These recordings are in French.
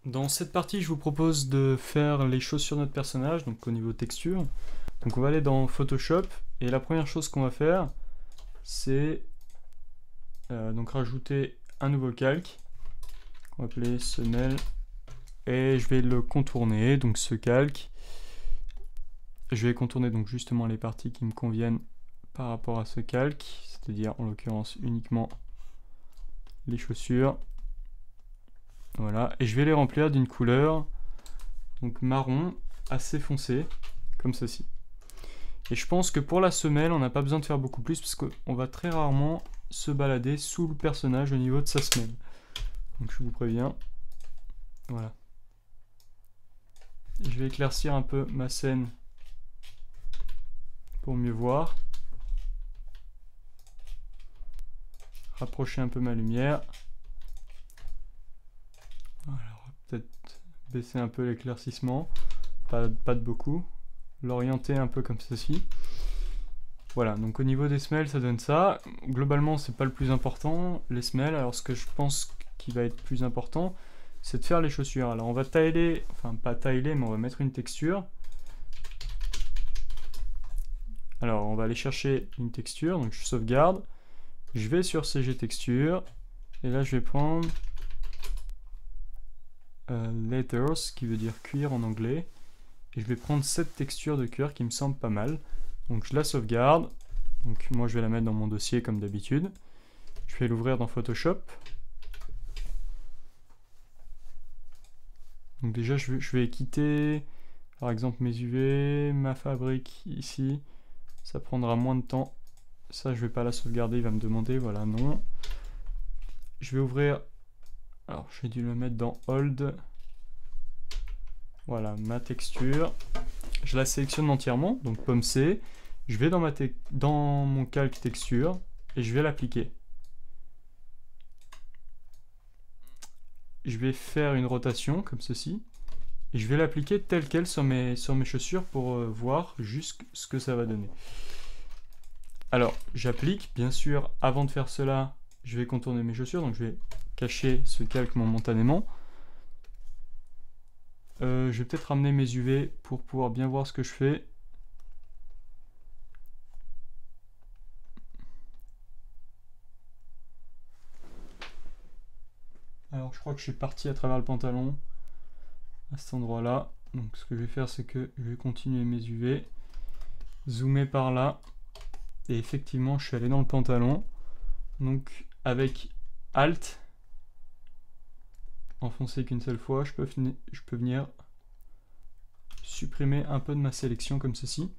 Dans cette partie, je vous propose de faire les chaussures de notre personnage, donc au niveau texture. Donc on va aller dans Photoshop, et la première chose qu'on va faire, c'est donc rajouter un nouveau calque, qu'on va appeler semelle, et je vais le contourner, donc ce calque. Je vais contourner donc justement les parties qui me conviennent par rapport à ce calque, c'est-à-dire en l'occurrence uniquement les chaussures. Voilà, et je vais les remplir d'une couleur donc marron assez foncé, comme ceci. Et je pense que pour la semelle, on n'a pas besoin de faire beaucoup plus, parce qu'on va très rarement se balader sous le personnage au niveau de sa semelle. Donc je vous préviens. Voilà. Je vais éclaircir un peu ma scène pour mieux voir. Rapprocher un peu ma lumière. Alors, peut-être baisser un peu l'éclaircissement, pas de beaucoup. L'orienter un peu comme ceci. Voilà, donc au niveau des semelles, ça donne ça. Globalement, c'est pas le plus important, les semelles. Alors ce que je pense qui va être plus important, c'est de faire les chaussures. Alors on va tiler, enfin pas tiler, mais on va mettre une texture. Alors on va aller chercher une texture, donc je sauvegarde. Je vais sur CG texture, et là je vais prendre letters, qui veut dire cuir en anglais. Et je vais prendre cette texture de cuir qui me semble pas mal. Donc je la sauvegarde. Donc moi je vais la mettre dans mon dossier comme d'habitude. Je vais l'ouvrir dans Photoshop. Donc déjà je vais quitter par exemple mes UV, ma fabrique ici. Ça prendra moins de temps. Ça je vais pas la sauvegarder, il va me demander, voilà, non. Je vais ouvrir, alors j'ai dû le mettre dans Hold. Voilà, ma texture. Je la sélectionne entièrement, donc pomme C. Je vais dans mon calque texture et je vais l'appliquer. Je vais faire une rotation comme ceci et je vais l'appliquer telle quelle sur mes chaussures pour voir juste ce que ça va donner. Alors, j'applique, bien sûr, avant de faire cela, je vais contourner mes chaussures, donc je vais cacher ce calque momentanément. Je vais peut-être ramener mes UV pour pouvoir bien voir ce que je fais. Alors je crois que je suis parti à travers le pantalon à cet endroit là. Donc ce que je vais faire, c'est que je vais continuer mes UV, zoomer par là, et effectivement je suis allé dans le pantalon. Donc avec Alt, enfoncer qu'une seule fois, je peux venir supprimer un peu de ma sélection comme ceci.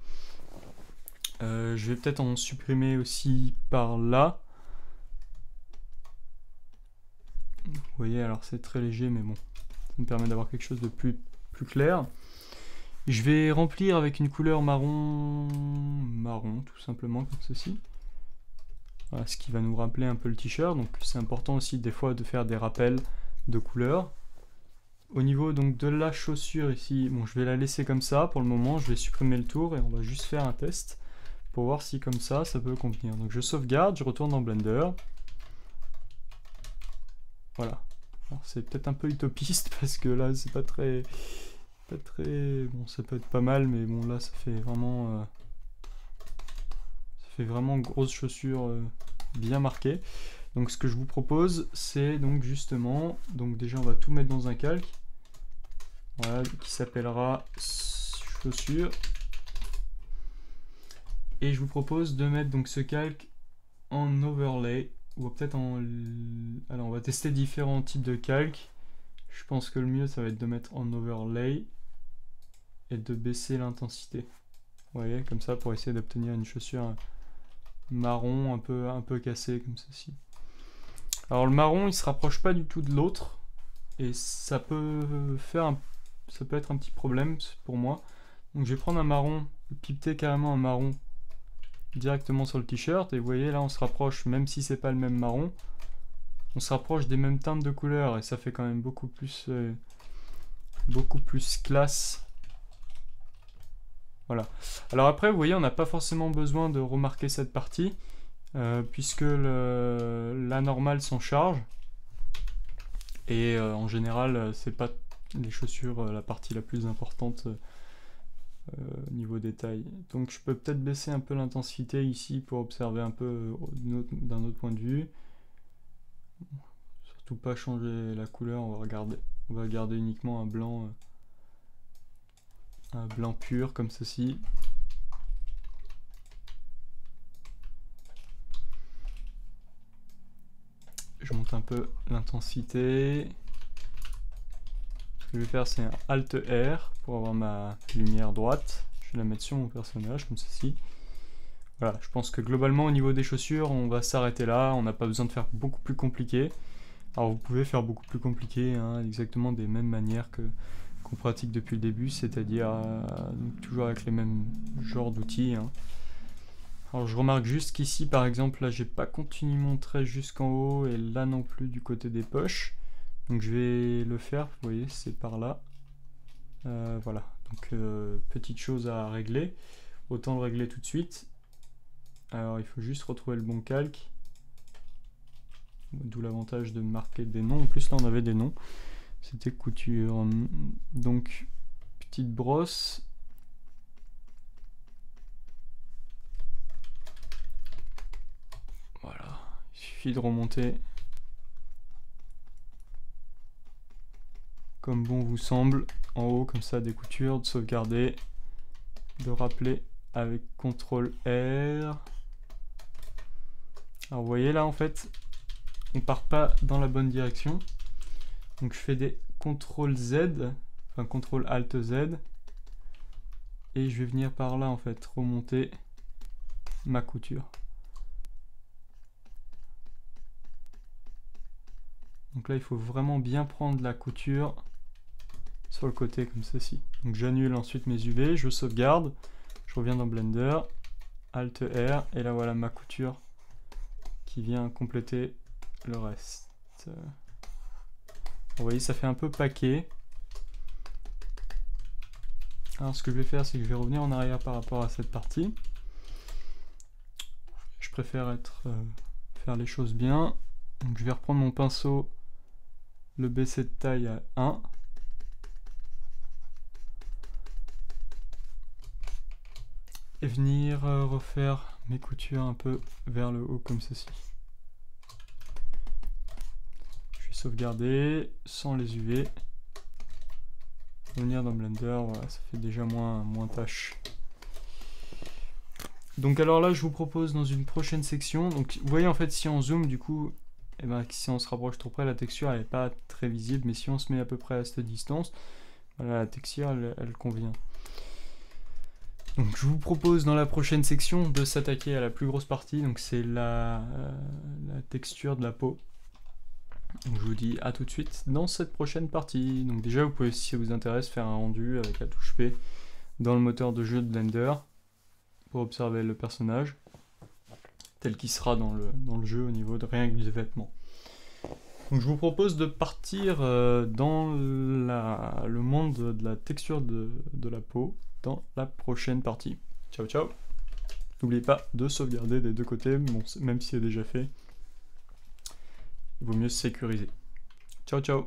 Je vais peut-être en supprimer aussi par là. Vous voyez, alors c'est très léger, mais bon, ça me permet d'avoir quelque chose de plus clair. Je vais remplir avec une couleur marron, tout simplement, comme ceci. Voilà, ce qui va nous rappeler un peu le t-shirt, donc c'est important aussi des fois de faire des rappels de couleurs. Au niveau donc de la chaussure ici, bon, je vais la laisser comme ça pour le moment, je vais supprimer le tour et on va juste faire un test pour voir si comme ça peut convenir. Donc je sauvegarde, je retourne dans Blender. Voilà. C'est peut-être un peu utopiste parce que là c'est pas très bon, ça peut être pas mal, mais bon là ça fait vraiment grosse chaussure bien marquée. Donc ce que je vous propose, c'est donc justement, donc déjà on va tout mettre dans un calque, voilà, qui s'appellera chaussure, et je vous propose de mettre donc ce calque en overlay, ou peut-être en... Alors on va tester différents types de calques. Je pense que le mieux ça va être de mettre en overlay et de baisser l'intensité. Vous voyez, comme ça, pour essayer d'obtenir une chaussure marron un peu cassée comme ceci. Alors le marron il se rapproche pas du tout de l'autre et ça peut être un petit problème pour moi. Donc je vais prendre un marron, pipeter carrément un marron directement sur le t-shirt, et vous voyez là on se rapproche, même si c'est pas le même marron, on se rapproche des mêmes teintes de couleurs et ça fait quand même beaucoup plus classe. Voilà. Alors après, vous voyez, on n'a pas forcément besoin de remarquer cette partie, puisque la normale s'en charge. Et en général, c'est pas les chaussures, la partie la plus importante niveau détail. Donc je peux peut-être baisser un peu l'intensité ici pour observer un peu d'un autre point de vue. Surtout pas changer la couleur, on va garder uniquement un blanc pur comme ceci. Je monte un peu l'intensité. Ce que je vais faire, c'est un Alt R pour avoir ma lumière droite. Je vais la mettre sur mon personnage comme ceci. Voilà, je pense que globalement au niveau des chaussures, on va s'arrêter là. On n'a pas besoin de faire beaucoup plus compliqué. Alors vous pouvez faire beaucoup plus compliqué, hein, exactement des mêmes manières qu'on pratique depuis le début, c'est-à-dire toujours avec les mêmes genres d'outils. Hein. Alors je remarque juste qu'ici par exemple, là j'ai pas continué mon trait jusqu'en haut et là non plus du côté des poches. Donc je vais le faire, vous voyez, c'est par là. Voilà, donc petite chose à régler. Autant le régler tout de suite. Alors il faut juste retrouver le bon calque. D'où l'avantage de marquer des noms. En plus là on avait des noms. C'était couture. Donc petite brosse. Voilà, il suffit de remonter comme bon vous semble, en haut comme ça des coutures, de sauvegarder, de rappeler avec CTRL R. Alors vous voyez là en fait, on part pas dans la bonne direction. Donc je fais des CTRL Z, enfin CTRL ALT Z, et je vais venir par là en fait remonter ma couture. Donc là il faut vraiment bien prendre la couture sur le côté comme ceci. Donc j'annule ensuite mes UV, je sauvegarde, je reviens dans Blender, Alt R, et là voilà ma couture qui vient compléter le reste. Vous voyez, ça fait un peu paquet. Alors ce que je vais faire, c'est que je vais revenir en arrière par rapport à cette partie. Je préfère faire les choses bien. Donc je vais reprendre mon pinceau, le baisser de taille à 1. Et venir refaire mes coutures un peu vers le haut comme ceci. Je vais sauvegarder sans les UV. Venir dans Blender, voilà, ça fait déjà moins tâche. Donc alors là je vous propose dans une prochaine section, donc vous voyez en fait si on zoome du coup, eh ben, si on se rapproche trop près la texture elle n'est pas très visible, mais si on se met à peu près à cette distance, voilà, la texture elle convient. Donc je vous propose dans la prochaine section de s'attaquer à la plus grosse partie, donc c'est la texture de la peau. Donc je vous dis à tout de suite dans cette prochaine partie. Donc déjà vous pouvez, si ça vous intéresse, faire un rendu avec la touche P dans le moteur de jeu de Blender pour observer le personnage tel qu'il sera dans le jeu au niveau de rien que des vêtements. Donc je vous propose de partir dans le monde de la texture de la peau dans la prochaine partie. Ciao ciao. N'oubliez pas de sauvegarder des deux côtés, bon, même si c'est déjà fait. Il vaut mieux se sécuriser. Ciao ciao.